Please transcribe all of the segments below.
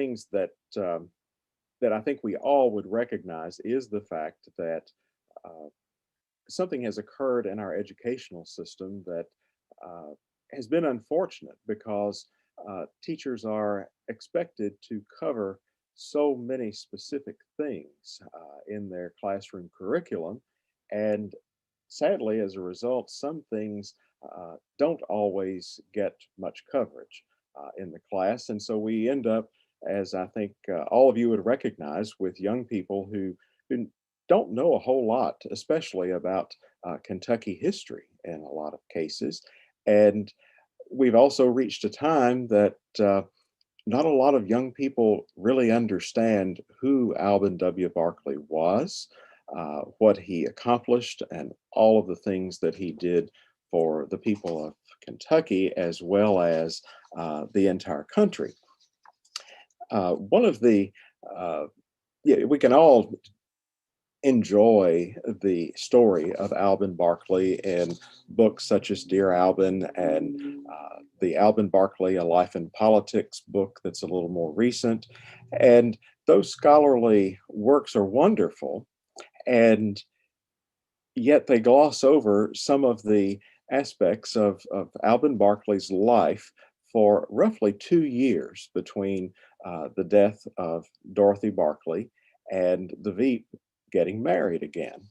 things that I think we all would recognize is the fact that uh, something has occurred in our educational system that uh, has been unfortunate because teachers are expected to cover so many specific things in their classroom curriculum. And sadly, as a result, some things don't always get much coverage in the class. And so we end up, as I think all of you would recognize, with young people who don't know a whole lot, especially about Kentucky history in a lot of cases. And we've also reached a time that not a lot of young people really understand who Alben W. Barkley was, what he accomplished, and all of the things that he did for the people of Kentucky as well as the entire country. One of the yeah, we can all enjoy the story of Alben Barkley in books such as Dear Alben and the Alben Barkley, A Life in Politics book that's a little more recent. And those scholarly works are wonderful, and yet they gloss over some of the aspects of Alben Barkley's life for roughly 2 years between the death of Dorothy Barkley and the Veep getting married again.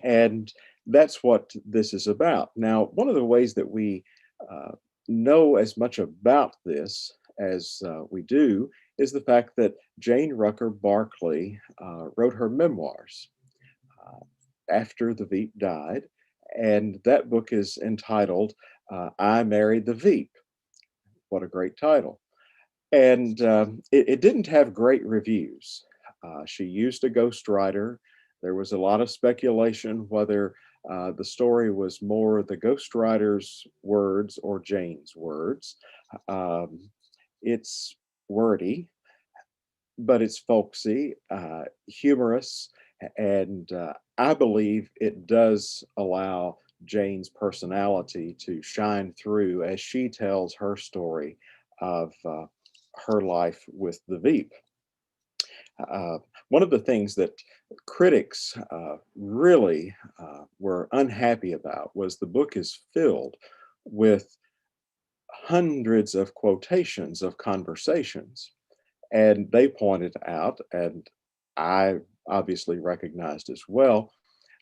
And that's what this is about. Now, one of the ways that we uh, know as much about this as we do is the fact that Jane Rucker Barkley wrote her memoirs uh, after the Veep died. And that book is entitled I Married the Veep. What a great title. And it didn't have great reviews. She used a ghostwriter. There was a lot of speculation whether the story was more the ghostwriter's words or Jane's words. Um, it's wordy, but it's folksy, humorous, and I believe it does allow Jane's personality to shine through as she tells her story of her life with the Veep. Uh, One of the things that critics really were unhappy about was the book is filled with hundreds of quotations of conversations. And they pointed out, and I obviously recognized as well,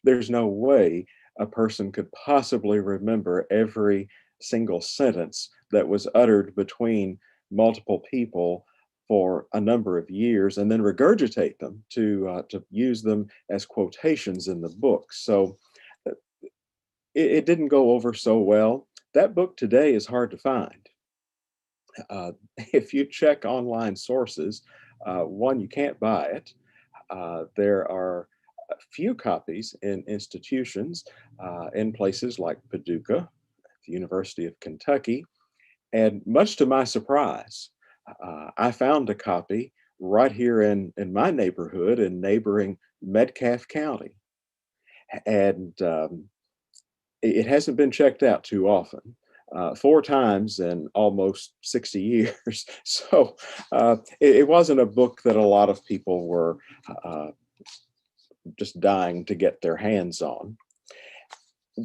there's no way a person could possibly remember every single sentence that was uttered between multiple people for a number of years and then regurgitate them to use them as quotations in the book. So uh, it didn't go over so well. That book today is hard to find. If you check online sources, one, you can't buy it. There are a few copies in institutions in places like Paducah, the University of Kentucky, and much to my surprise, I found a copy right here in my neighborhood in neighboring Metcalfe County. And it hasn't been checked out too often. Four times in almost 60 years. So it wasn't a book that a lot of people were uh, just dying to get their hands on.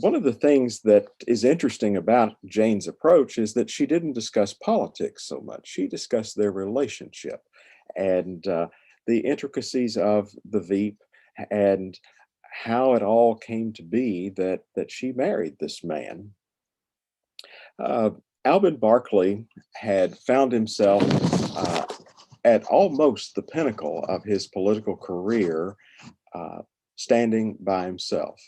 One of the things that is interesting about Jane's approach is that she didn't discuss politics so much. She discussed their relationship and the intricacies of the Veep and how it all came to be that she married this man. Uh, Alben Barkley had found himself uh, at almost the pinnacle of his political career, uh, standing by himself.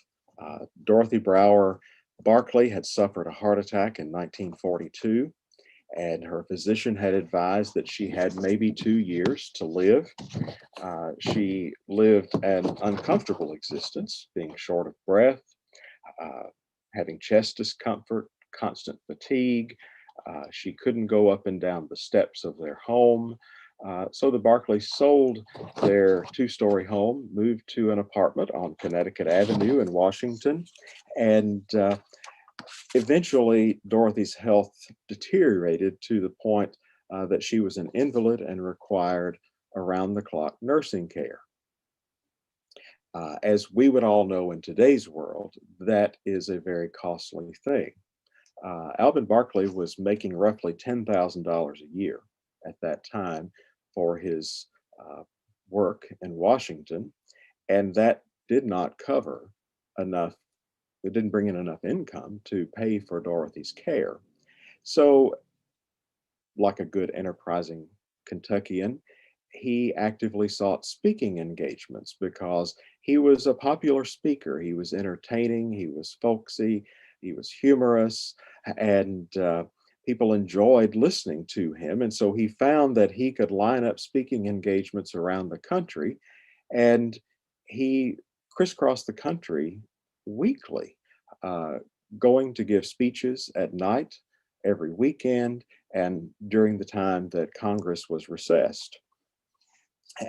Dorothy Brower Barkley had suffered a heart attack in 1942, and her physician had advised that she had maybe 2 years to live. She lived an uncomfortable existence, being short of breath, uh, having chest discomfort, constant fatigue. She couldn't go up and down the steps of their home. So the Barclays sold their two-story home, moved to an apartment on Connecticut Avenue in Washington, and eventually Dorothy's health deteriorated to the point that she was an invalid and required around the clock nursing care. As we would all know in today's world, that is a very costly thing. Alben Barkley was making roughly $10,000 a year at that time for his uh, work in Washington, and that did not cover enough. It didn't bring in enough income to pay for Dorothy's care. So, like a good enterprising Kentuckian, he actively sought speaking engagements because he was a popular speaker. He was entertaining, he was folksy, he was humorous, and people enjoyed listening to him. And so he found that he could line up speaking engagements around the country, and he crisscrossed the country weekly, uh, going to give speeches at night every weekend and during the time that Congress was recessed.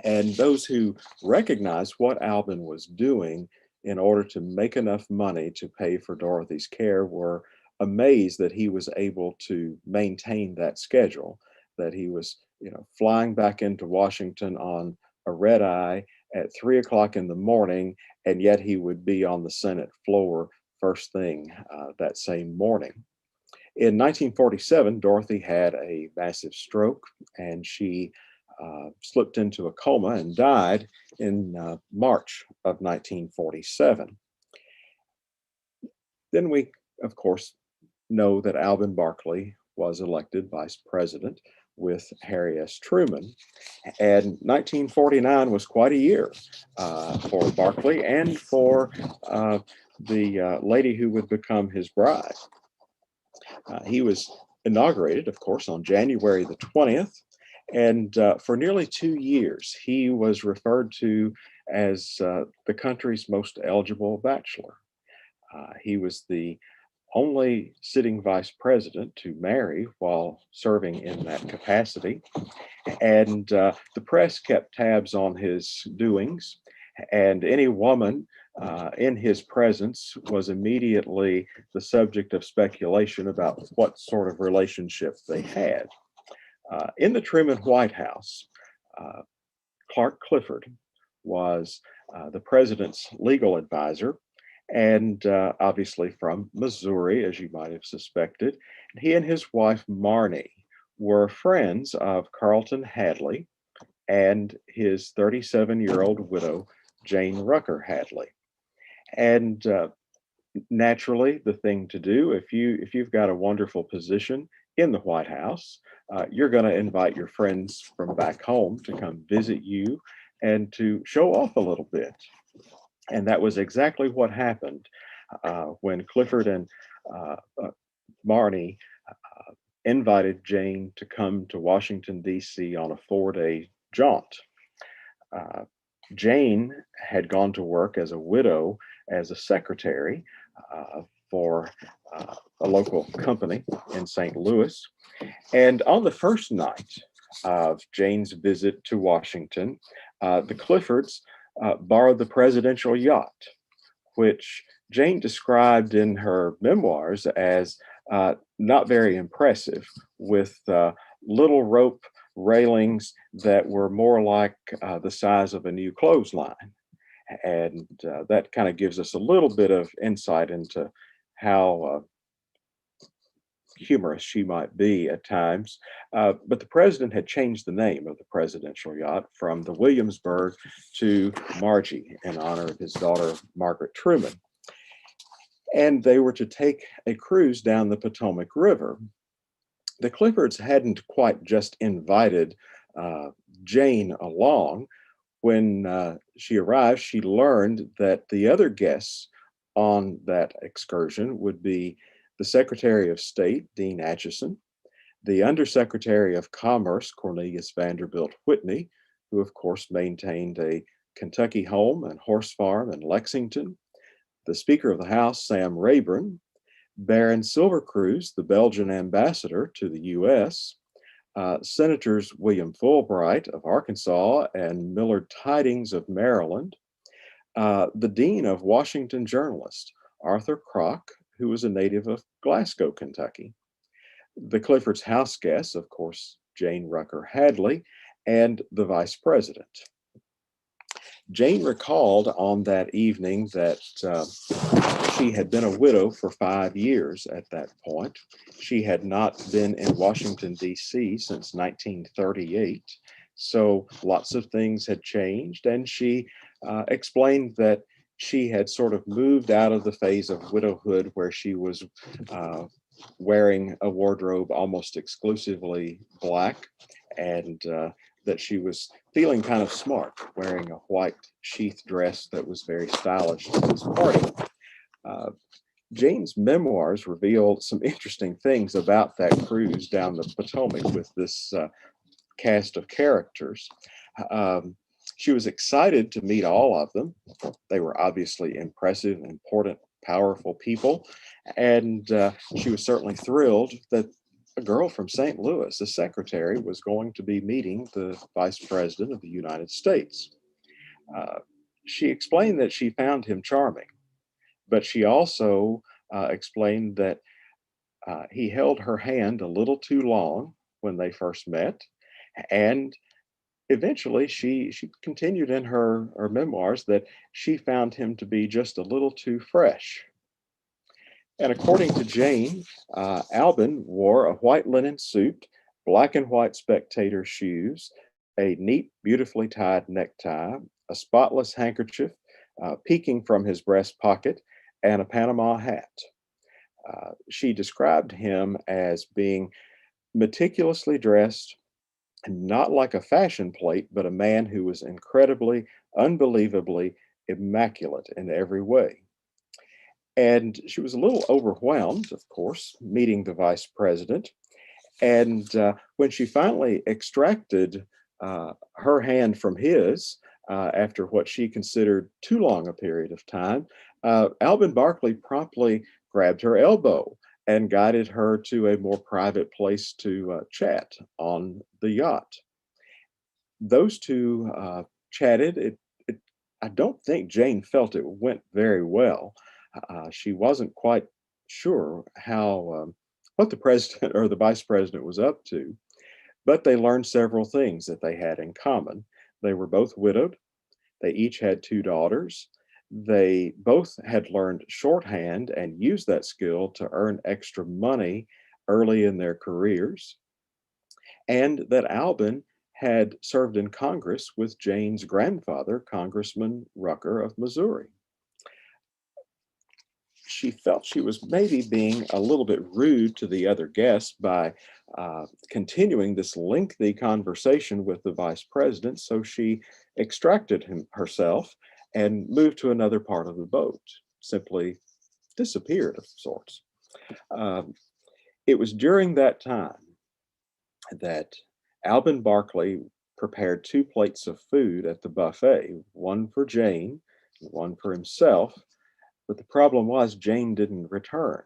And those who recognized what Alvin was doing in order to make enough money to pay for Dorothy's care were amazed that he was able to maintain that schedule, that he was, flying back into Washington on a red eye at 3 o'clock in the morning, and yet he would be on the Senate floor first thing that same morning. In 1947, Dorothy had a massive stroke and she slipped into a coma and died in March of 1947. Then we, of course, know that Alvin Barkley was elected vice president with Harry S. Truman. And 1949 was quite a year for Barkley and for the lady who would become his bride. He was inaugurated, of course, on January the 20th. And for nearly 2 years, he was referred to as the country's most eligible bachelor. He was the only sitting vice president to marry while serving in that capacity. And the press kept tabs on his doings, and any woman in his presence was immediately the subject of speculation about what sort of relationship they had. In the Truman White House, uh, Clark Clifford was the president's legal advisor, and obviously from Missouri, as you might have suspected. He and his wife, Marnie, were friends of Carlton Hadley and his 37-year-old widow, Jane Rucker Hadley. And naturally, the thing to do if you've got a wonderful position in the White House, you're going to invite your friends from back home to come visit you and to show off a little bit. And that was exactly what happened when Clifford and uh, uh, Marnie invited Jane to come to Washington, D.C. on a 4-day jaunt. Uh, Jane had gone to work as a widow, as a secretary for a local company in St. Louis. And on the first night of Jane's visit to Washington, the Cliffords borrowed the presidential yacht, which Jane described in her memoirs as not very impressive, with little rope railings that were more like the size of a new clothesline. And that kind of gives us a little bit of insight into how humorous she might be at times. But the president had changed the name of the presidential yacht from the Williamsburg to Margie in honor of his daughter, Margaret Truman. And they were to take a cruise down the Potomac River. The Cliffords hadn't quite just invited Jane along. When she arrived, she learned that the other guests on that excursion would be the Secretary of State, Dean Acheson, the Undersecretary of Commerce, Cornelius Vanderbilt Whitney, who of course maintained a Kentucky home and horse farm in Lexington, the Speaker of the House, Sam Rayburn, Baron Silvercruise, the Belgian ambassador to the U.S., Senators William Fulbright of Arkansas and Millard Tydings of Maryland, the Dean of Washington Journalists, Arthur Kroc, who was a native of Glasgow, Kentucky. The Cliffords' house guests, of course, Jane Rucker Hadley, and the vice president. Jane recalled on that evening that she had been a widow for 5 years at that point. She had not been in Washington, D.C. since 1938. So lots of things had changed, and she explained that she had sort of moved out of the phase of widowhood where she was wearing a wardrobe almost exclusively black, and that she was feeling kind of smart, wearing a white sheath dress that was very stylish to this party. Jane's memoirs reveal some interesting things about that cruise down the Potomac with this cast of characters. She was excited to meet all of them. They were obviously impressive, important, powerful people. And she was certainly thrilled that a girl from St. Louis, a secretary, was going to be meeting the Vice President of the United States. She explained that she found him charming, but she also explained that he held her hand a little too long when they first met. And eventually, she continued in her memoirs that she found him to be just a little too fresh. And according to Jane, Alben wore a white linen suit, black and white spectator shoes, a neat, beautifully tied necktie, a spotless handkerchief peeking from his breast pocket, and a Panama hat. She described him as being meticulously dressed, not like a fashion plate, but a man who was incredibly, unbelievably immaculate in every way. And she was a little overwhelmed, of course, meeting the vice president. And when she finally extracted her hand from his, after what she considered too long a period of time, Alben Barkley promptly grabbed her elbow and guided her to a more private place to chat on the yacht. Those two chatted. I don't think Jane felt it went very well. She wasn't quite sure how what the president or the vice president was up to, but they learned several things that they had in common. They were both widowed. They each had two daughters. They both had learned shorthand and used that skill to earn extra money early in their careers, and that Alben had served in Congress with Jane's grandfather, Congressman Rucker of Missouri. She felt she was maybe being a little bit rude to the other guests by continuing this lengthy conversation with the vice president, so she extracted herself and moved to another part of the boat, simply disappeared of sorts. It was during that time that Alben Barkley prepared two plates of food at the buffet, one for Jane, one for himself. But the problem was Jane didn't return.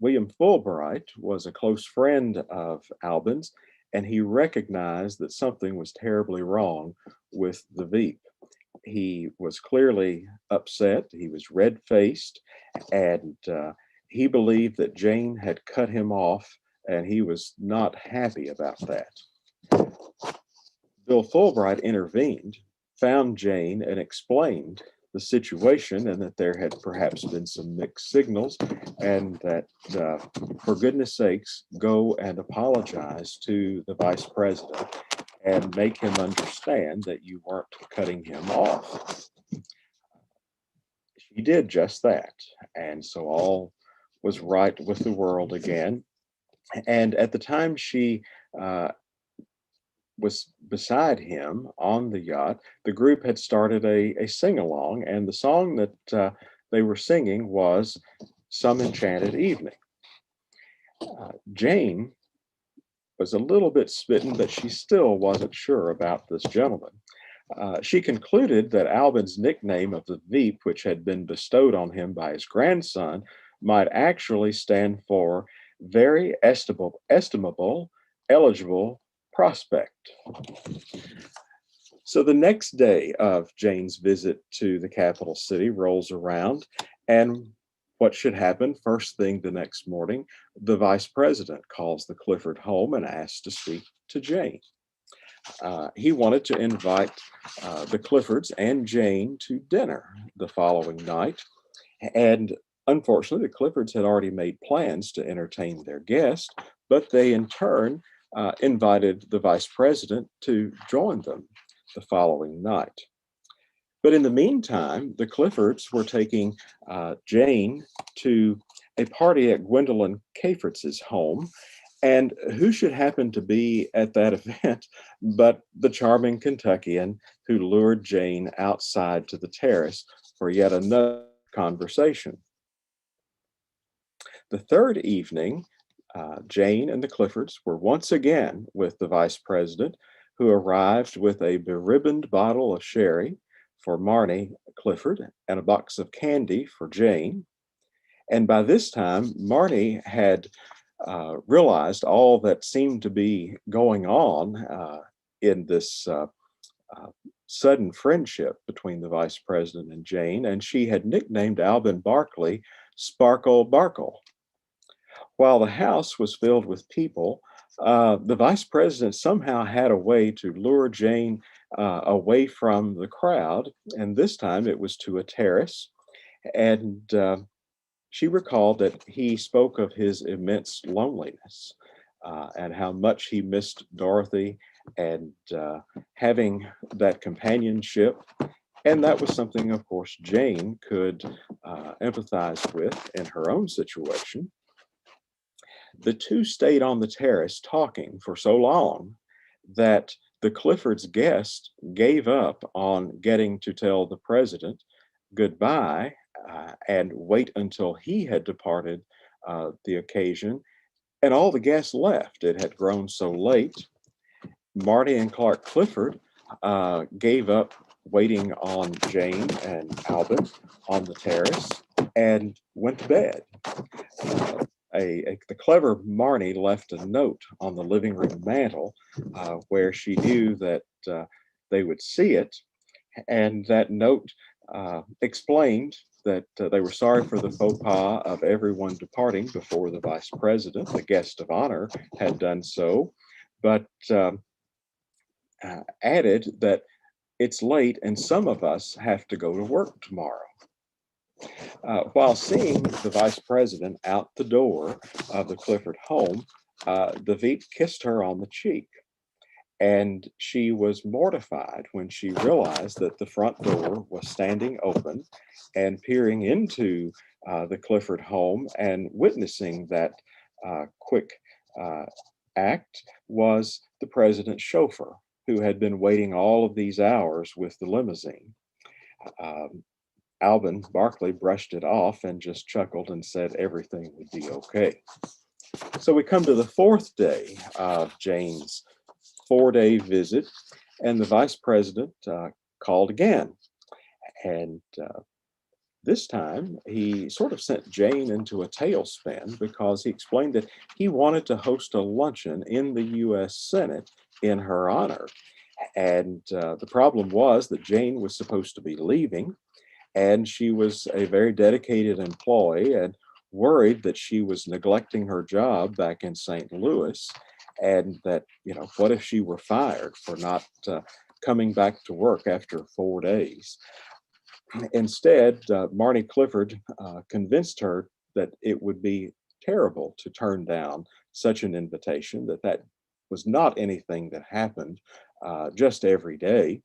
William Fulbright was a close friend of Alben's, and he recognized that something was terribly wrong with the Veep. He was clearly upset. He was red-faced, and he believed that Jane had cut him off, and he was not happy about that. Bill Fulbright intervened, found Jane, and explained the situation, and that there had perhaps been some mixed signals, and that for goodness sakes, go and apologize to the vice president and make him understand that you weren't cutting him off. She did just that, and so all was right with the world again. And at the time she was beside him on the yacht, the group had started a sing-along, and the song that they were singing was Some Enchanted Evening. Jane was a little bit smitten, but she still wasn't sure about this gentleman. She concluded that Alben's nickname of the Veep, which had been bestowed on him by his grandson, might actually stand for very estimable, eligible prospect. So the next day of Jane's visit to the capital city rolls around, and What should happen first thing the next morning? The vice president calls the Clifford home and asks to speak to Jane. He wanted to invite the Cliffords and Jane to dinner the following night. And unfortunately, the Cliffords had already made plans to entertain their guest, but they in turn invited the vice president to join them the following night. But in the meantime, the Cliffords were taking Jane to a party at Gwendolyn Cafritz's home. And who should happen to be at that event but the charming Kentuckian who lured Jane outside to the terrace for yet another conversation? The third evening, Jane and the Cliffords were once again with the vice president, who arrived with a beribboned bottle of sherry for Marnie Clifford and a box of candy for Jane. And by this time, Marnie had realized all that seemed to be going on in this uh, sudden friendship between the vice president and Jane, and she had nicknamed Alben Barkley Sparkle Barkle. While the house was filled with people, the vice president somehow had a way to lure Jane away from the crowd, and this time it was to a terrace. And she recalled that he spoke of his immense loneliness and how much he missed Dorothy and having that companionship. And that was something, of course, Jane could empathize with in her own situation. The two stayed on the terrace talking for so long that the Cliffords' guest gave up on getting to tell the president goodbye and wait until he had departed the occasion. And all the guests left. It had grown so late. Marty and Clark Clifford gave up waiting on Jane and Albert on the terrace and went to bed. Uh, the clever Marnie left a note on the living room mantel where she knew that they would see it, and that note explained that they were sorry for the faux pas of everyone departing before the vice president, the guest of honor, had done so, but added that it's late and some of us have to go to work tomorrow. While seeing the vice president out the door of the Clifford home, the Veep kissed her on the cheek. And she was mortified when she realized that the front door was standing open, and peering into the Clifford home and witnessing that quick uh, act was the president's chauffeur, who had been waiting all of these hours with the limousine. Um, Alben Barkley brushed it off and just chuckled and said everything would be okay. So we come to the fourth day of Jane's 4-day visit, and the vice president called again. And this time he sort of sent Jane into a tailspin because he explained that he wanted to host a luncheon in the U.S. Senate in her honor. And the problem was that Jane was supposed to be leaving, and she was a very dedicated employee and worried that she was neglecting her job back in St. Louis, and that, what if she were fired for not coming back to work after 4 days? Instead, Marnie Clifford convinced her that it would be terrible to turn down such an invitation, that was not anything that happened just every day.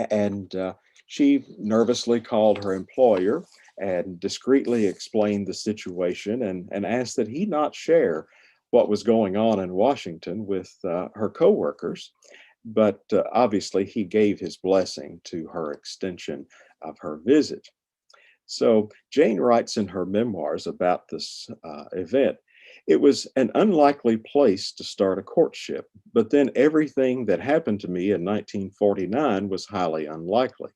And she nervously called her employer and discreetly explained the situation, and asked that he not share what was going on in Washington with her coworkers. But obviously, he gave his blessing to her extension of her visit. So Jane writes in her memoirs about this event. It was an unlikely place to start a courtship, but then everything that happened to me in 1949 was highly unlikely.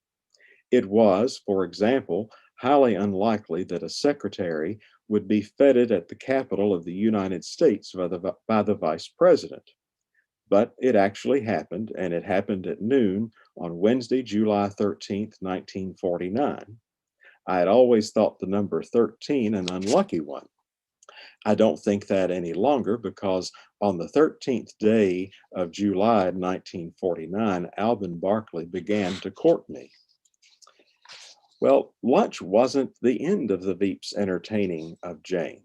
It was, for example, highly unlikely that a secretary would be feted at the Capitol of the United States by the vice president. But it actually happened, and it happened at noon on Wednesday, July 13th, 1949. I had always thought the number 13 an unlucky one. I don't think that any longer because on the 13th day of July 1949, Alben Barkley began to court me. Well, lunch wasn't the end of the Veep's entertaining of Jane.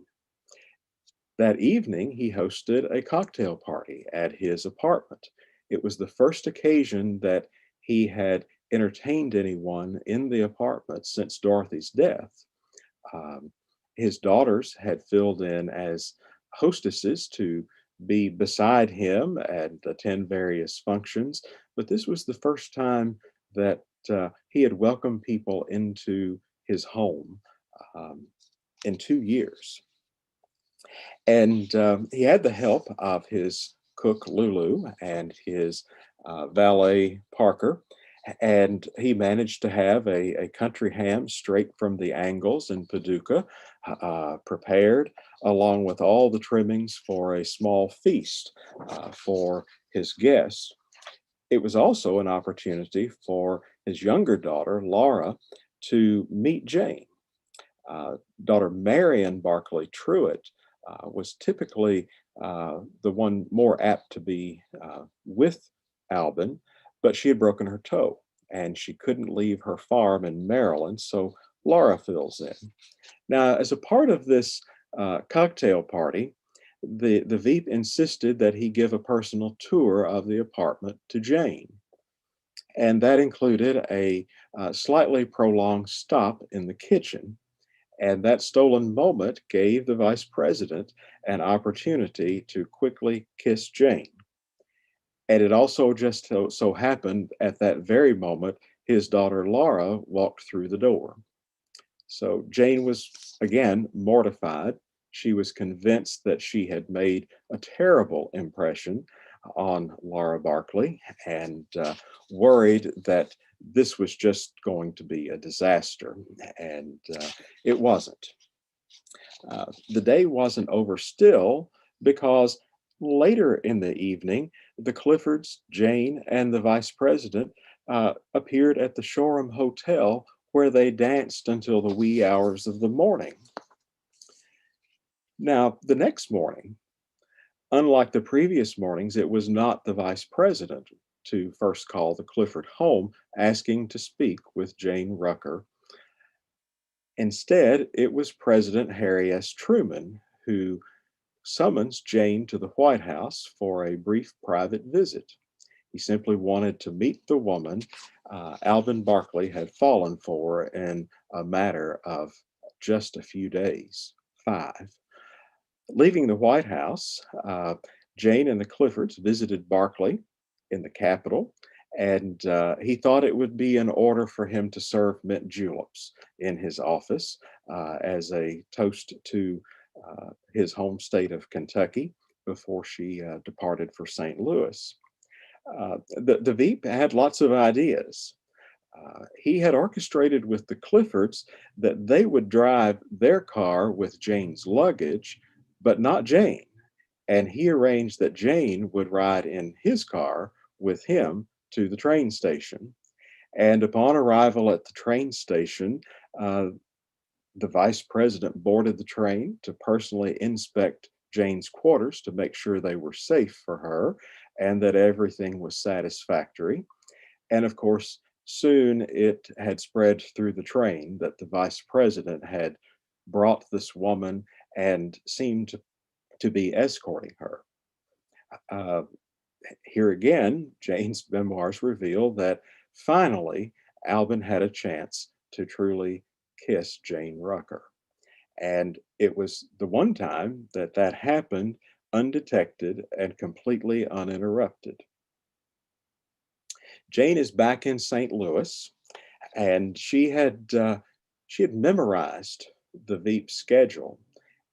That evening, he hosted a cocktail party at his apartment. It was the first occasion that he had entertained anyone in the apartment since Dorothy's death. Um, his daughters had filled in as hostesses to be beside him and attend various functions, but this was the first time that he had welcomed people into his home um, in 2 years. And he had the help of his cook Lulu and his valet Parker. And he managed to have a country ham straight from the Angles in Paducah prepared, along with all the trimmings for a small feast for his guests. It was also an opportunity for his younger daughter, Laura, to meet Jane. Daughter Marion Barkley Truitt was typically the one more apt to be with Alben, but she had broken her toe and she couldn't leave her farm in Maryland, so Laura fills in. Now, as a part of this cocktail party, the Veep insisted that he give a personal tour of the apartment to Jane, and that included a slightly prolonged stop in the kitchen. And that stolen moment gave the vice president an opportunity to quickly kiss Jane. And it also just so happened at that very moment, his daughter Laura walked through the door. So Jane was again mortified. She was convinced that she had made a terrible impression on Laura Barkley and worried that this was just going to be a disaster. And it wasn't. The day wasn't over still because later in the evening, the Cliffords, Jane, and the vice president appeared at the Shoreham Hotel where they danced until the wee hours of the morning. Now, the next morning, unlike the previous mornings, it was not the vice president to first call the Clifford home asking to speak with Jane Rucker. Instead, it was President Harry S. Truman who summons Jane to the White House for a brief private visit. He simply wanted to meet the woman Alben Barkley had fallen for in a matter of just a few days, 5. Leaving the White House, Jane and the Cliffords visited Barkley in the Capitol, and he thought it would be in order for him to serve mint juleps in his office as a toast to his home state of Kentucky before she departed for St. Louis. The Veep had lots of ideas. He had orchestrated with the Cliffords that they would drive their car with Jane's luggage, but not Jane. And he arranged that Jane would ride in his car with him to the train station. And upon arrival at the train station, the vice president boarded the train to personally inspect Jane's quarters to make sure they were safe for her and that everything was satisfactory. And of course, soon it had spread through the train that the vice president had brought this woman and seemed to be escorting her. Uh, Here again, Jane's memoirs reveal that finally Alben had a chance to truly kiss Jane Rucker. And it was the one time that that happened undetected and completely uninterrupted. Jane is back in St. Louis, and she had memorized the Veep schedule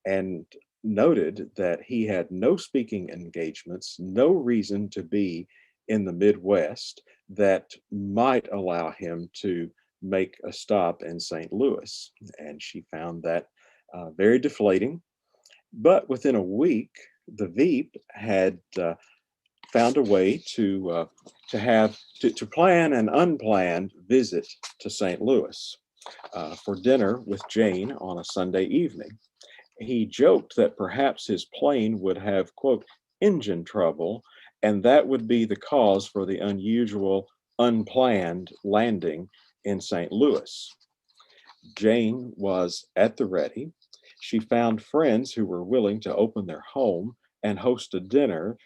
and noted that he had no speaking engagements, no reason to be in the Midwest that might allow him to make a stop in St. Louis. And she found that very deflating. But within a week, the Veep had found a way to plan an unplanned visit to St. Louis. for dinner with Jane on a Sunday evening. He joked that perhaps his plane would have, quote, engine trouble, and that would be the cause for the unusual, unplanned landing in St. Louis. Jane was at the ready. She found friends who were willing to open their home and host a dinner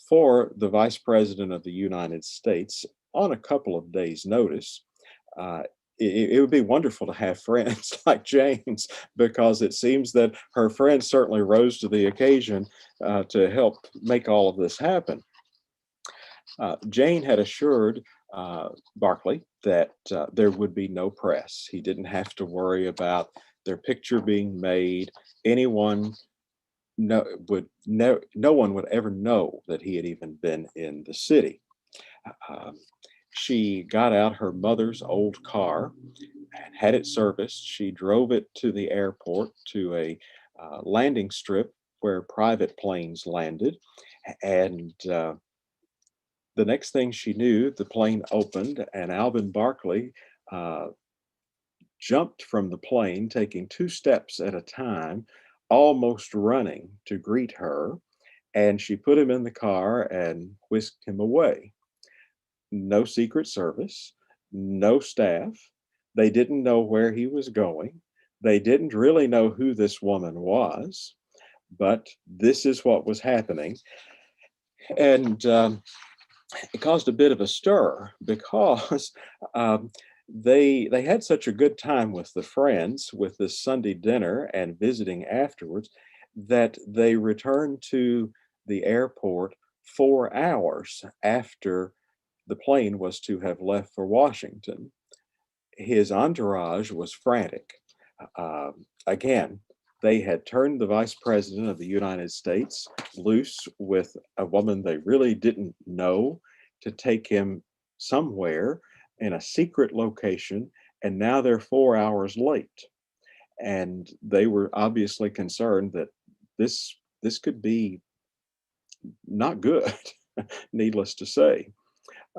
for the Vice President of the United States on a couple of days' notice. Uh, it would be wonderful to have friends like Jane's because it seems that her friends certainly rose to the occasion to help make all of this happen. Jane had assured Barkley that there would be no press. He didn't have to worry about their picture being made. Anyone no one would ever know that he had even been in the city. Um, she got out her mother's old car and had it serviced. She drove it to the airport to a landing strip where private planes landed, and the next thing she knew, the plane opened, and Alvin Barkley uh, jumped from the plane, taking two steps at a time, almost running to greet her. And she put him in the car and whisked him away. No Secret Service, no staff. They didn't know where he was going. They didn't really know who this woman was, but this is what was happening. And it caused a bit of a stir because um, they had such a good time with the friends with this Sunday dinner and visiting afterwards that they returned to the airport 4 hours after the plane was to have left for Washington. His entourage was frantic. Again, they had turned the vice president of the United States loose with a woman they really didn't know to take him somewhere in a secret location, and now they're 4 hours late. And they were obviously concerned that this could be not good, needless to say.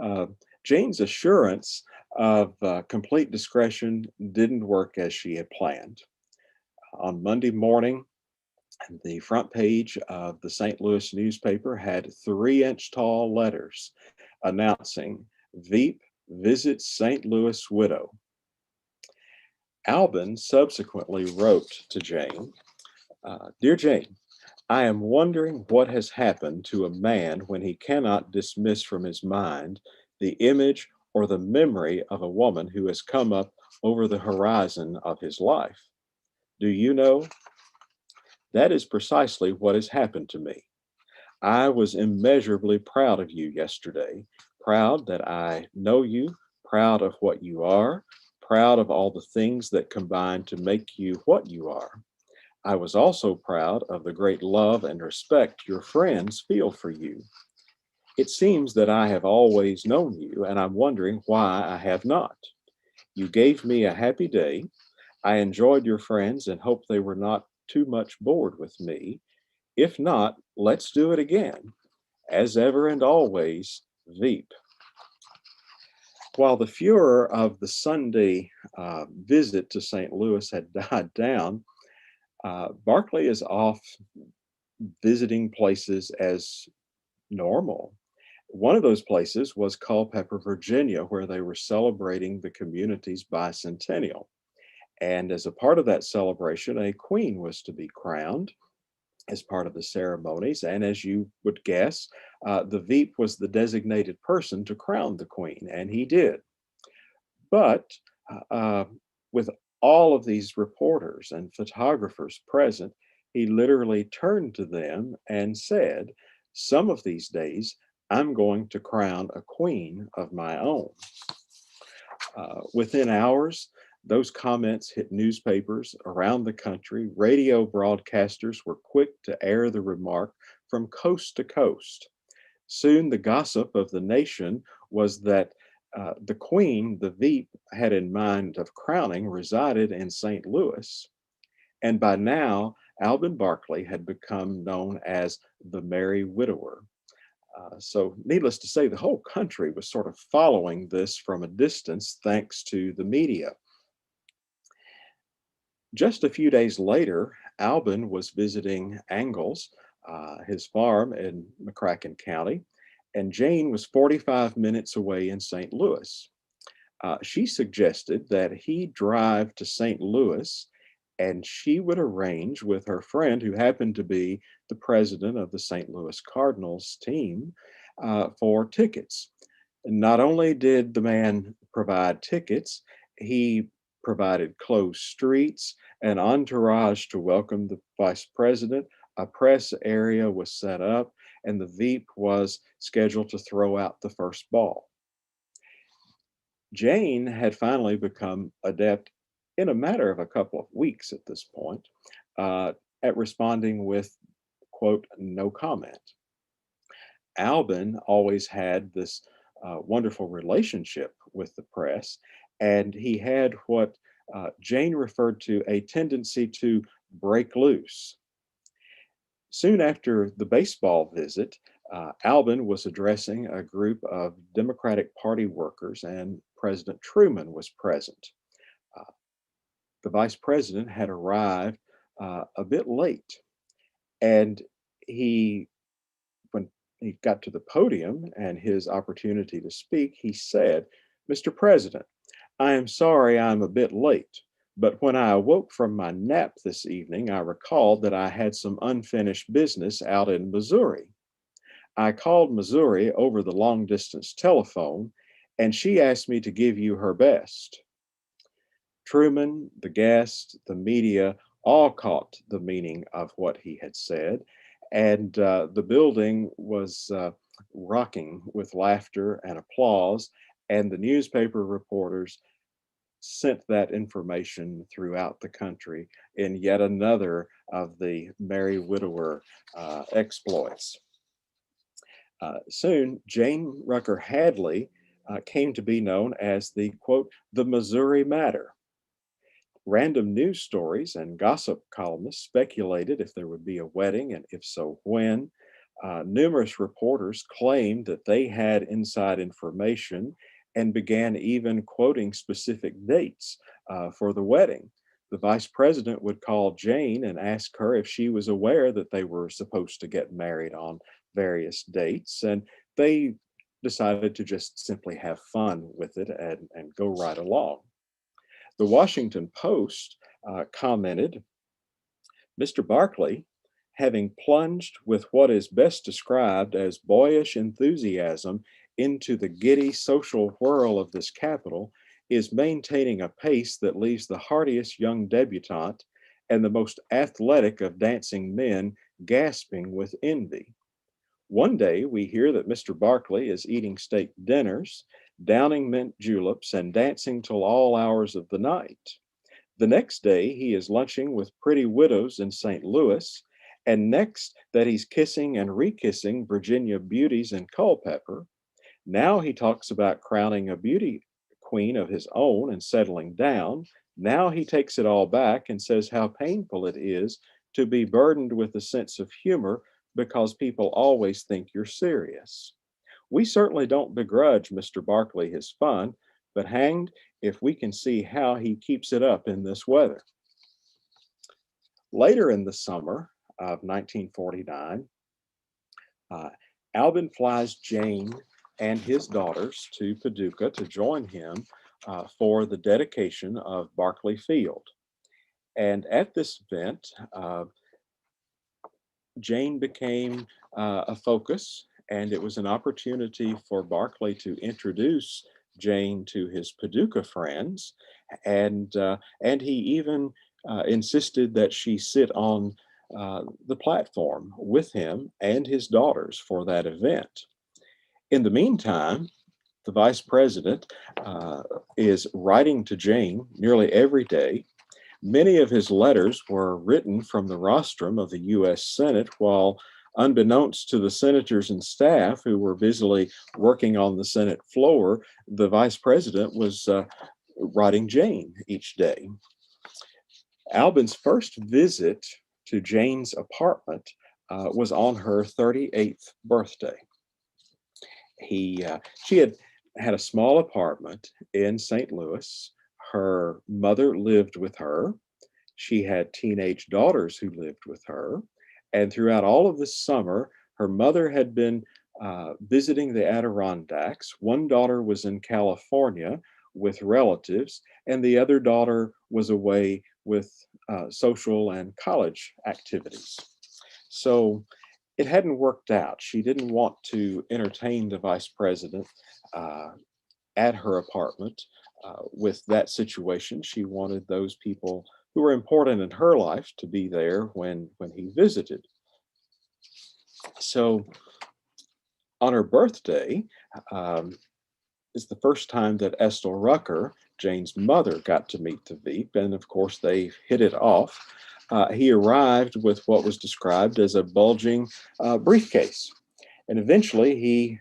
Uh, Jane's assurance of complete discretion didn't work as she had planned. On Monday morning, the front page of the St. Louis newspaper had 3-inch tall letters announcing Veep visits St. Louis widow. Alben subsequently wrote to Jane, Dear Jane, I am wondering what has happened to a man when he cannot dismiss from his mind the image or the memory of a woman who has come up over the horizon of his life. Do you know? That is precisely what has happened to me. I was immeasurably proud of you yesterday, proud that I know you, proud of what you are, proud of all the things that combine to make you what you are. I was also proud of the great love and respect your friends feel for you. It seems that I have always known you, and I'm wondering why I have not. You gave me a happy day. I enjoyed your friends and hope they were not too much bored with me. If not, let's do it again. As ever and always, Veep. While the furor of the Sunday visit to St. Louis had died down, Barkley is off visiting places as normal. One of those places was Culpeper, Virginia, where they were celebrating the community's bicentennial. And as a part of that celebration, a queen was to be crowned as part of the ceremonies. And as you would guess, the Veep was the designated person to crown the queen, and he did. But uh, with all of these reporters and photographers present, he literally turned to them and said, some of these days, I'm going to crown a queen of my own. Within hours, those comments hit newspapers around the country. Radio broadcasters were quick to air the remark from coast to coast. Soon, the gossip of the nation was that the queen the Veep had in mind of crowning resided in St. Louis. And by now, Alben Barkley had become known as the Merry Widower. So, needless to say, the whole country was sort of following this from a distance thanks to the media. Just a few days later, Alben was visiting Angles, his farm in McCracken County, and Jane was 45 minutes away in St. Louis. She suggested that he drive to St. Louis and she would arrange with her friend, who happened to be the president of the St. Louis Cardinals team, for tickets. Not only did the man provide tickets, he provided closed streets, an entourage to welcome the vice president, a press area was set up, and the Veep was scheduled to throw out the first ball. Jane had finally become adept in a matter of a couple of weeks at this point uh, at responding with, quote, no comment. Alben always had this wonderful relationship with the press, and he had what Jane referred to a tendency to break loose. Soon after the baseball visit, Alben was addressing a group of Democratic Party workers, and President Truman was present. Uh, the vice president had arrived a bit late, and he, when he got to the podium and his opportunity to speak, he said, "Mr. President, I am sorry I'm a bit late, but when I awoke from my nap this evening, I recalled that I had some unfinished business out in Missouri. I called Missouri over the long distance telephone, and she asked me to give you her best." Truman, the guests, the media all caught the meaning of what he had said, and the building was rocking with laughter and applause, and the newspaper reporters sent that information throughout the country in yet another of the Merry Widower exploits. Soon, Jane Rucker Hadley came to be known as the, quote, the Missouri Matter. Random news stories and gossip columnists speculated if there would be a wedding and if so, when. Numerous reporters claimed that they had inside information and began even quoting specific dates for the wedding. The vice president would call Jane and ask her if she was aware that they were supposed to get married on various dates, and they decided to just simply have fun with it and go right along. The Washington Post commented, "Mr. Barkley, having plunged with what is best described as boyish enthusiasm into the giddy social whirl of this capital, is maintaining a pace that leaves the hardiest young debutante and the most athletic of dancing men gasping with envy. One day we hear that Mr. Barkley is eating state dinners, downing mint juleps, and dancing till all hours of the night. The next day he is lunching with pretty widows in St. Louis, and next that he's kissing and re-kissing Virginia beauties in Culpeper. Now he talks about crowning a beauty queen of his own and settling down. Now he takes it all back and says how painful it is to be burdened with a sense of humor because people always think you're serious. We certainly don't begrudge Mr. Barkley his fun, but hanged if we can see how he keeps it up in this weather." Later in the summer of 1949, uh, Alben flies Jane and his daughters to Paducah to join him for the dedication of Barkley Field. And at this event, Jane became a focus, and it was an opportunity for Barkley to introduce Jane to his Paducah friends, and he even insisted that she sit on the platform with him and his daughters for that event. In the meantime, the vice president is writing to Jane nearly every day. Many of his letters were written from the rostrum of the U.S. Senate, while unbeknownst to the senators and staff who were busily working on the Senate floor, the vice president was writing Jane each day. Alben's first visit to Jane's apartment was on her 38th birthday. She had a small apartment in St. Louis. Her mother lived with her. She had teenage daughters who lived with her. And throughout all of the summer, her mother had been visiting the Adirondacks. One daughter was in California with relatives, and the other daughter was away with social and college activities. So it hadn't worked out. She didn't want to entertain the vice president uh, at her apartment with that situation. She wanted those people who were important in her life to be there when he visited. So on her birthday, um, is the first time that Ethel Rucker, Jane's mother, got to meet the Veep, and of course they hit it off. He arrived with what was described as a bulging briefcase, and eventually he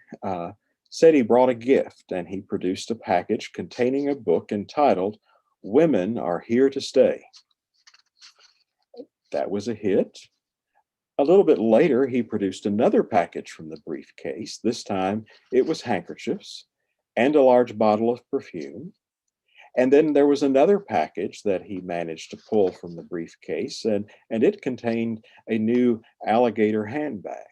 said he brought a gift, and he produced a package containing a book entitled "Women Are Here to Stay." That was a hit. A little bit later, he produced another package from the briefcase. This time it was handkerchiefs and a large bottle of perfume. And then there was another package that he managed to pull from the briefcase, and it contained a new alligator handbag.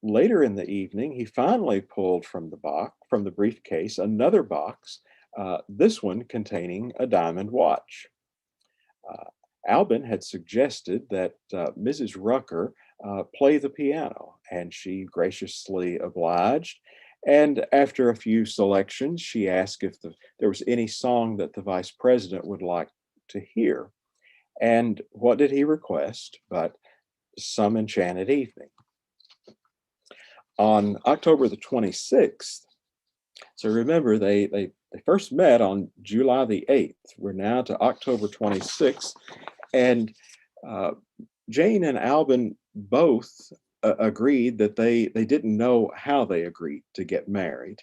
Later in the evening, he finally pulled from the briefcase, another box, this one containing a diamond watch. Uh, Alben had suggested that Mrs. Rucker play the piano, and she graciously obliged. And after a few selections, she asked if there was any song that the vice president would like to hear. And what did he request but Some Enchanted Evening? On October the 26th, so remember, they first met on July the 8th. We're now to October 26th. And uh, Jane and Alban both agreed that they didn't know how they agreed to get married.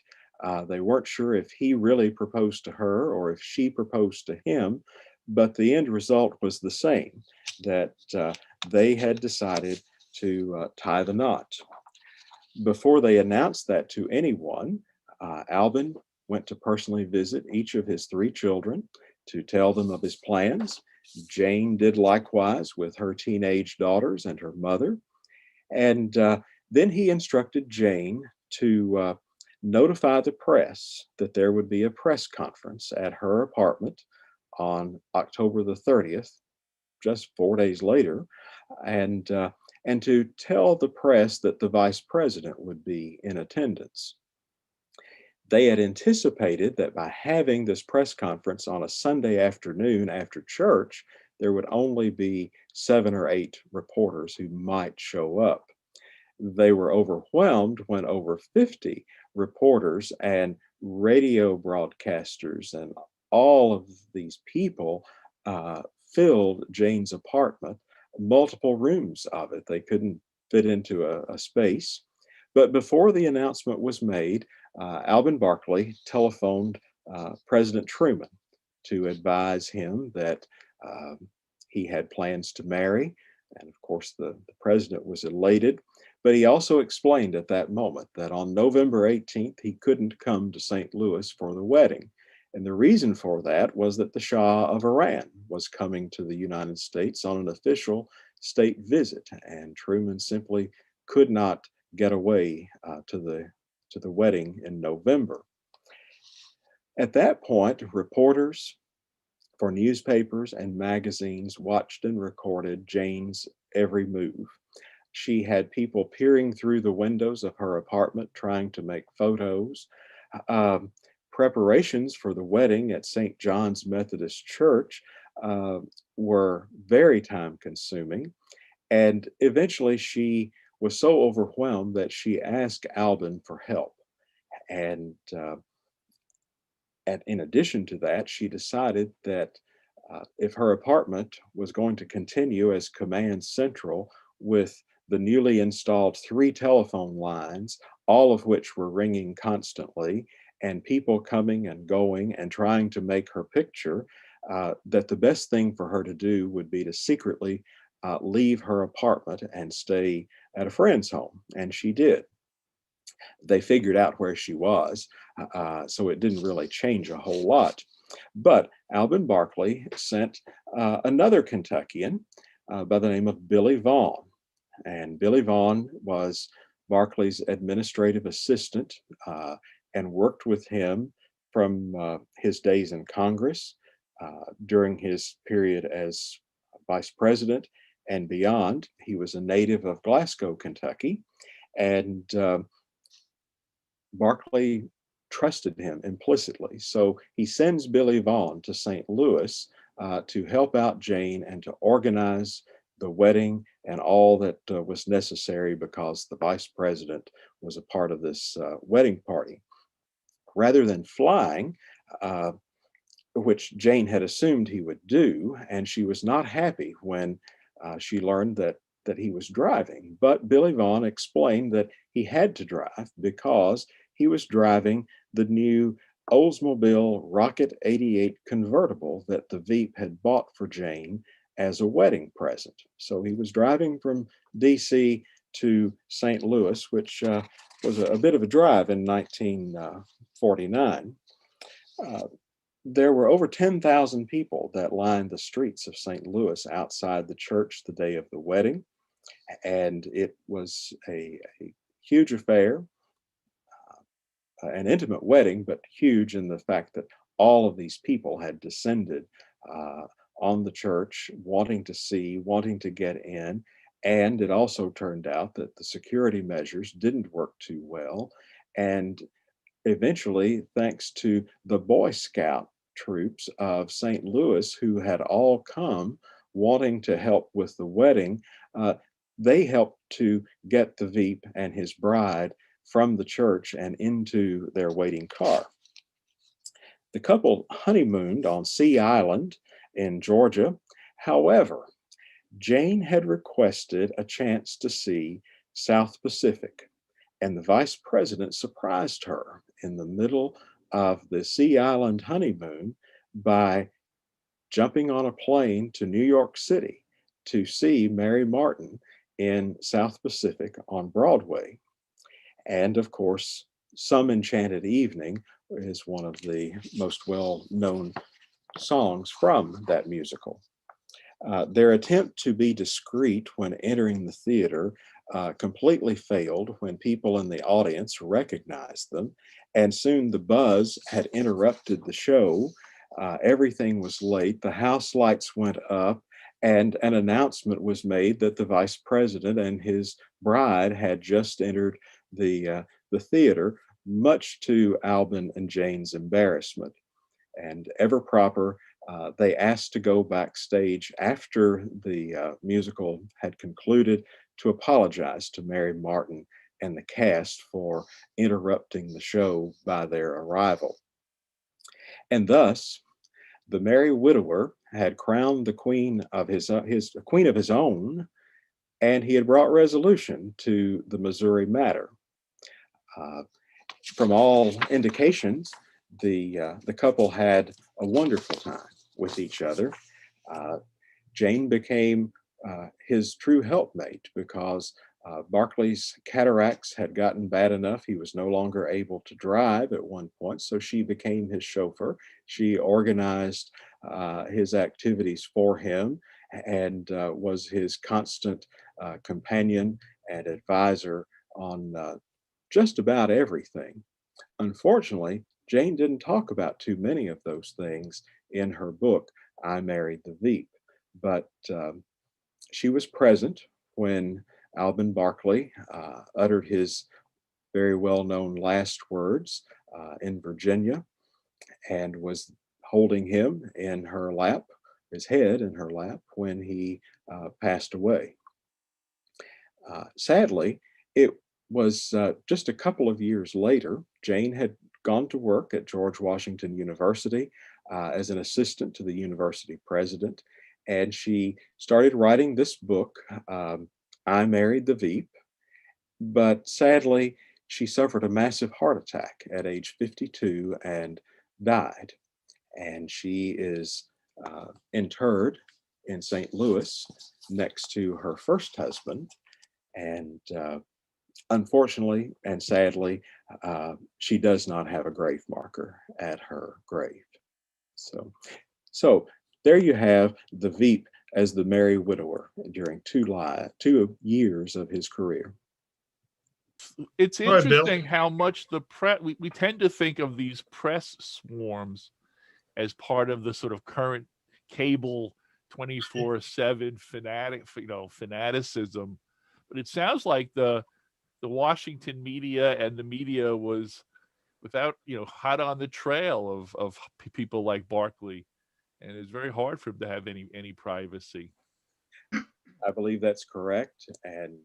They weren't sure if he really proposed to her or if she proposed to him, but the end result was the same, that they had decided to tie the knot. Before they announced that to anyone, Alban went to personally visit each of his three children to tell them of his plans. Jane did likewise with her teenage daughters and her mother. And then he instructed Jane to notify the press that there would be a press conference at her apartment on October the 30th, just 4 days later, and uh, and to tell the press that the vice president would be in attendance. They had anticipated that by having this press conference on a Sunday afternoon after church, there would only be 7 or 8 reporters who might show up. They were overwhelmed when over 50 reporters and radio broadcasters and all of these people filled Jane's apartment, multiple rooms of it. They couldn't fit into a space. But before the announcement was made, Alben Barkley telephoned President Truman to advise him that um, he had plans to marry. And of course, the president was elated. But he also explained at that moment that on November 18th, he couldn't come to St. Louis for the wedding. And the reason for that was that the Shah of Iran was coming to the United States on an official state visit, and Truman simply could not get away to the wedding in November. At that point, reporters for newspapers and magazines watched and recorded Jane's every move. She had people peering through the windows of her apartment trying to make photos. Um, Preparations for the wedding at St. John's Methodist Church uh, were very time consuming. And eventually she was so overwhelmed that she asked Alban for help. And in addition to that, she decided that if her apartment was going to continue as command central with the newly installed 3 telephone lines, all of which were ringing constantly, and people coming and going and trying to make her picture, that the best thing for her to do would be to secretly leave her apartment and stay at a friend's home. And she did. They figured out where she was, so it didn't really change a whole lot. But Alben Barkley sent another Kentuckian by the name of Billy Vaughn. And Billy Vaughn was Barkley's administrative assistant and worked with him from his days in Congress during his period as vice president and beyond. He was a native of Glasgow, Kentucky, and Barkley trusted him implicitly. So he sends Billy Vaughn to St. Louis to help out Jane and to organize the wedding and all that was necessary because the vice president was a part of this wedding party. Rather than flying, uh, which Jane had assumed he would do, and she was not happy when she learned that he was driving. But Billy Vaughn explained that he had to drive because he was driving the new Oldsmobile Rocket 88 convertible that the Veep had bought for Jane as a wedding present. So he was driving from DC to St. Louis, which was a bit of a drive in 1949. There were over 10,000 people that lined the streets of St. Louis outside the church the day of the wedding, and it was a huge affair, an intimate wedding, but huge in the fact that all of these people had descended uh, on the church, wanting to see, wanting to get in. And it also turned out that the security measures didn't work too well. And eventually, thanks to the Boy Scout troops of St. Louis, who had all come wanting to help with the wedding, uh, they helped to get the Veep and his bride from the church and into their waiting car. The couple honeymooned on Sea Island in Georgia. However, Jane had requested a chance to see South Pacific, and the vice president surprised her in the middle of the Sea Island honeymoon by jumping on a plane to New York City to see Mary Martin in South Pacific on Broadway. And of course, Some Enchanted Evening is one of the most well known songs from that musical. Their attempt to be discreet when entering the theater completely failed when people in the audience recognized them, and soon the buzz had interrupted the show. Everything was late, the house lights went up, and an announcement was made that the vice president and his bride had just entered the theater, much to Alban and Jane's embarrassment. And ever proper, they asked to go backstage after the musical had concluded to apologize to Mary Martin and the cast for interrupting the show by their arrival. And thus, the merry widower had crowned the queen of his queen of his own, and he had brought resolution to the Missouri matter. Uh, from all indications, the couple had a wonderful time with each other. Uh, Jane became his true helpmate because Barkley's cataracts had gotten bad enough. He was no longer able to drive at one point, so she became his chauffeur. She organized his activities for him and was his constant companion and advisor on just about everything. Unfortunately, Jane didn't talk about too many of those things in her book, I Married the Veep, but she was present when Alben Barkley uttered his very well known last words in Virginia and was holding him in her lap, his head in her lap, when he passed away. Sadly, it was just a couple of years later, Jane had gone to work at George Washington University as an assistant to the university president, and she started writing this book, I Married the Veep. But sadly, she suffered a massive heart attack at age 52 and died. And she is interred in St. Louis next to her first husband. And unfortunately and sadly, she does not have a grave marker at her grave. So, so there you have the Veep as the merry widower during 2 years of his career. It's All right, Bill. interesting how much the press, we tend to think of these press swarms as part of the sort of current cable 24/7 fanaticism. But it sounds like the Washington media and the media was without, hot on the trail of people like Barkley. And it's very hard for him to have any privacy. I believe that's correct, and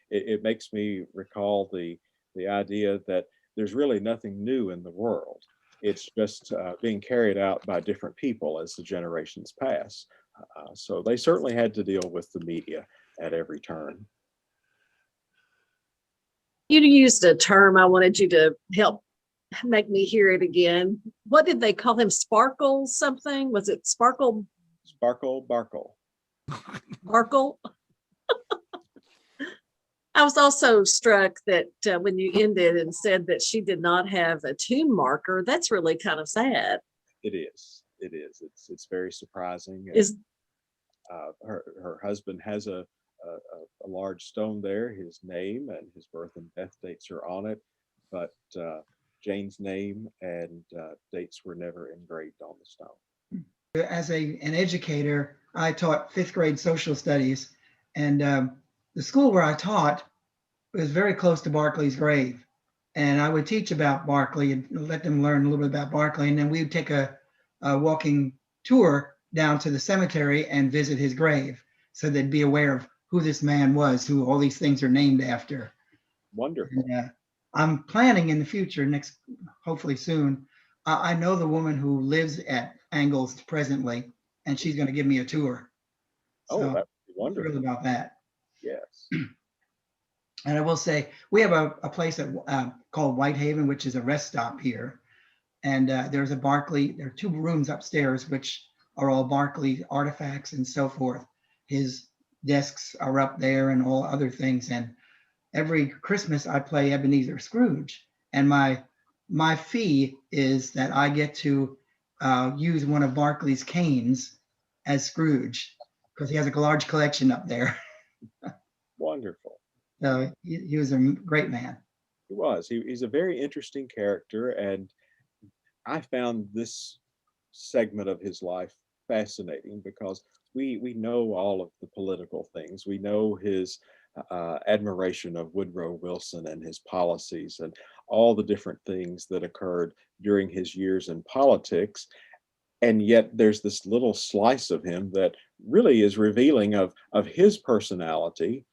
it makes me recall the idea that there's really nothing new in the world. It's just being carried out by different people as the generations pass. So they certainly had to deal with the media at every turn. You used a term. I wanted you to help make me hear it again. What did they call him? Sparkle something? Was it Sparkle Sparkle Barkle. Barkle? I was also struck that when you ended and said that she did not have a tomb marker, that's really kind of sad. It is. It is. It's very surprising. Is Her husband has a large stone there. His name and his birth and death dates are on it, but Jane's name and dates were never engraved on the stone. As an educator, I taught fifth grade social studies, and the school where I taught was very close to Barkley's grave. And I would teach about Barkley and let them learn a little bit about Barkley. And then we would take a walking tour down to the cemetery and visit his grave, so they'd be aware of who this man was, who all these things are named after. Wonderful. And, I'm planning in the future, hopefully soon. I know the woman who lives at Angles presently, and she's going to give me a tour. Oh, So that's wonderful. thrilled about that. Yes. And I will say, we have a place called Whitehaven, which is a rest stop here. And there's a Barkley, there are 2 rooms upstairs, which are all Barkley artifacts and so forth. His desks are up there and all other things. And every Christmas I play Ebenezer Scrooge. And my fee is that I get to use one of Barkley's canes as Scrooge, because he has a large collection up there. Wonderful. So he was a great man. He was. He's a very interesting character, and I found this segment of his life fascinating because we know all of the political things. We know his admiration of Woodrow Wilson and his policies and all the different things that occurred during his years in politics. And yet there's this little slice of him that really is revealing of his personality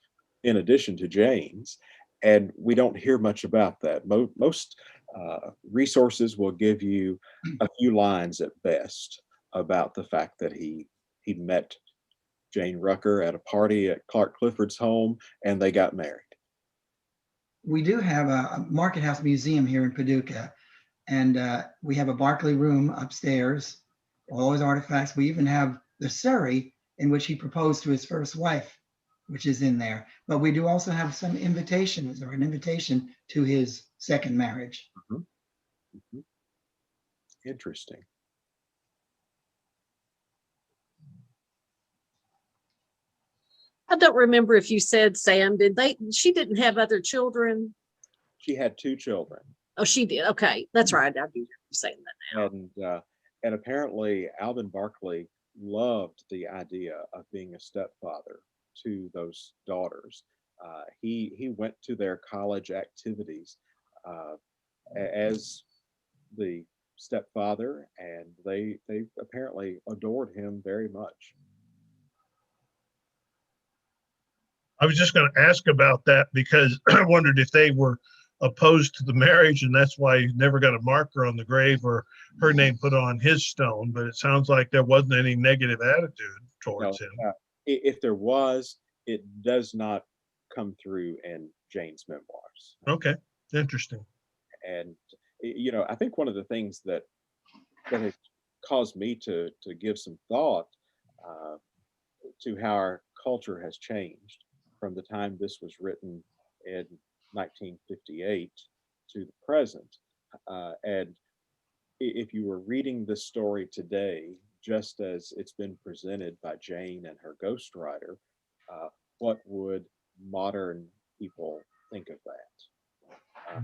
in addition to Jane's. And we don't hear much about that. Most resources will give you a few lines at best about the fact that he met Jane Rucker at a party at Clark Clifford's home and they got married. We do have a Market House Museum here in Paducah, and we have a Barkley room upstairs, all his artifacts. We even have the Surrey in which he proposed to his first wife, which is in there. But we do also have some invitations, or an invitation to his second marriage. Mhm. Mhm. Interesting. I don't remember if you said, Sam, she didn't have other children? She had 2 children. Oh, she did. Okay. That's right. I do remember saying that now. And apparently Alben Barkley loved the idea of being a stepfather to those daughters. He went to their college activities as the stepfather, and they apparently adored him very much. I was just going to ask about that because I wondered if they were opposed to the marriage and that's why he never got a marker on the grave or her name put on his stone. But it sounds like there wasn't any negative attitude towards him. If there was, it does not come through in Jane's memoirs. Okay, interesting. And I think one of the things that has caused me to give some thought to how our culture has changed from the time this was written in 1958 to the present. And if you were reading this story today, just as it's been presented by Jane and her ghostwriter, what would modern people think of that?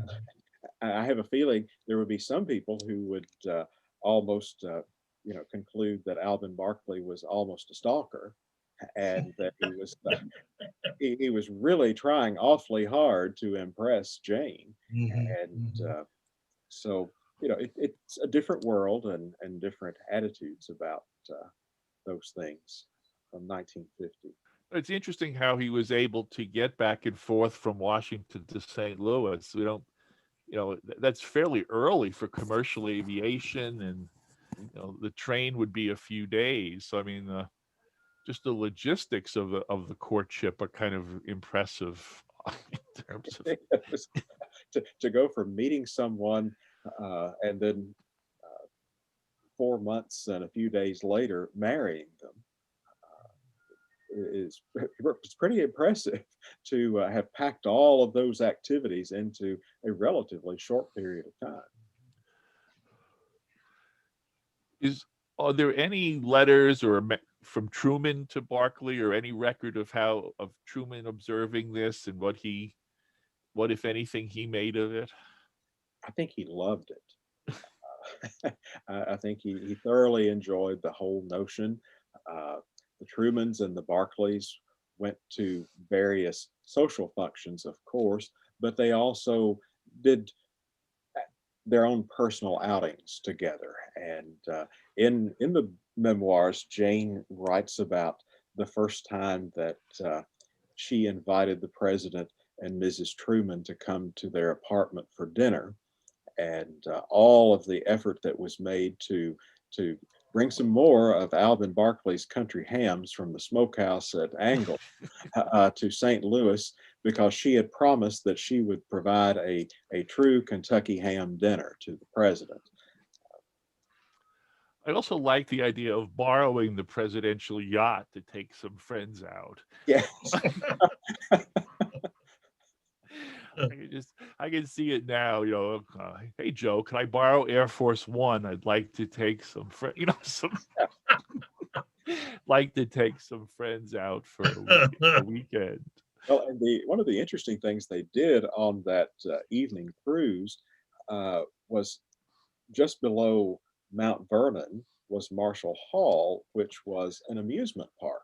I have a feeling there would be some people who would almost, conclude that Alvin Barkley was almost a stalker, and that he was really trying awfully hard to impress Jane, Mhm, and mhm. so it's a different world and different attitudes about those things from 1950. It's interesting how he was able to get back and forth from Washington to St. Louis. We don't, that's fairly early for commercial aviation, and the train would be a few days. So I mean, just the logistics of the courtship are kind of impressive in terms of. It was to go from meeting someone and then 4 months and a few days later marrying them is it's pretty impressive to have packed all of those activities into a relatively short period of time. Are there any letters or from Truman to Barkley, or any record of Truman observing this and what if anything he made of it? I think he loved it. I think he thoroughly enjoyed the whole notion. Uh, the Trumans and the Barclays went to various social functions, of course, but they also did their own personal outings together. And in the memoirs, Jane writes about the first time that she invited the president and Mrs. Truman to come to their apartment for dinner, and all of the effort that was made to bring some more of Alvin Barkley's country hams from the smokehouse at Angle to St. Louis, because she had promised that she would provide a true Kentucky ham dinner to the president. I also like the idea of borrowing the presidential yacht to take some friends out. Yes. I can see it now. Hey Joe, can I borrow Air Force One? I'd like to take some friends. Like to take some friends out for a weekend. Well, and one of the interesting things they did on that evening cruise was just below Mount Vernon was Marshall Hall, which was an amusement park.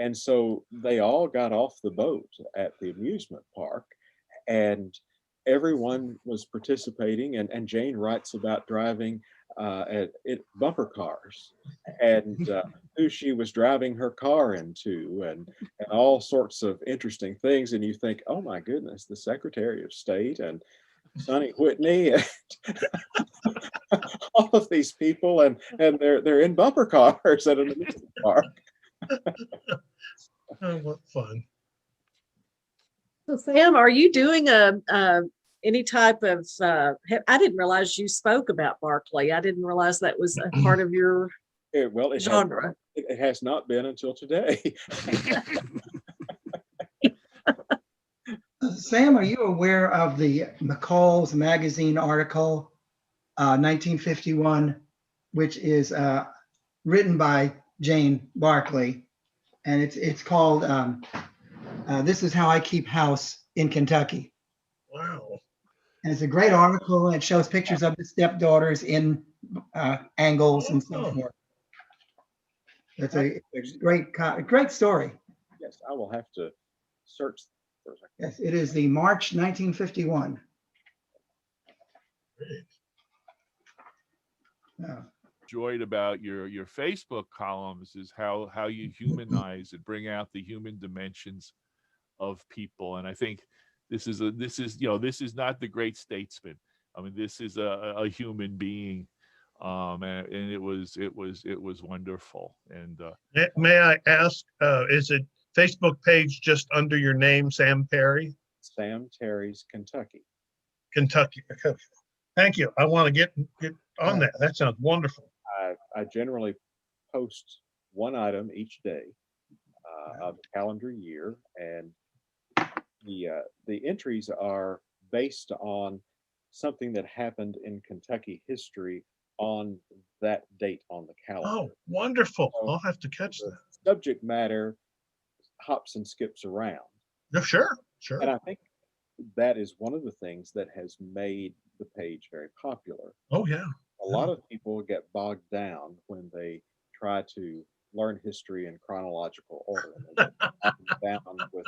And so they all got off the boat at the amusement park, and everyone was participating. And Jane writes about driving bumper cars, and who she was driving her car into, and all sorts of interesting things. And you think, oh my goodness, the Secretary of State and Sonny Whitney and all of these people, and they're in bumper cars at an amusement park. Oh, what fun. So Sam, are you doing any type of? I didn't realize you spoke about Barkley. I didn't realize that was a part of your genre. It has not been until today. Sam, are you aware of the McCall's magazine article, 1951, which is written by Jane Barkley, and it's called "This Is How I Keep House in Kentucky." Wow. And it's a great article, and it shows pictures of the stepdaughters in angles and so forth. It's a great story. Yes, I will have to search for a second. Yes, it is the March 1951. Great. Yeah. Enjoyed about your Facebook columns is how you humanize and bring out the human dimensions of people. And I think this is not the great statesman. I mean, this is a human being, and it was wonderful. And May I ask, is it Facebook page just under your name, Sam Terry? Sam Terry's Kentucky. Kentucky. Okay. Thank you. I want to get on that. That sounds wonderful. I generally post one item each day of the calendar year, and the entries are based on something that happened in Kentucky history on that date on the calendar. Oh, wonderful. So I'll have to catch the that. subject matter hops and skips around. Yeah, sure, sure. And I think that is one of the things that has made the page very popular. Oh, yeah. A lot of people get bogged down when they try to learn history in chronological order. They get bogged down with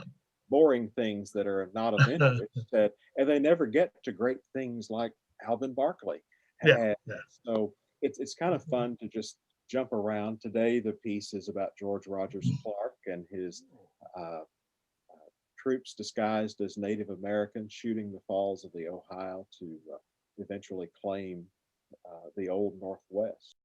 boring things that are not of interest, and they never get to great things like Alben Barkley. Yeah, And yeah. so it's kind of fun to just jump around. Today, the piece is about George Rogers Clark and his uh, troops disguised as Native Americans shooting the falls of the Ohio to eventually claim the old Northwest.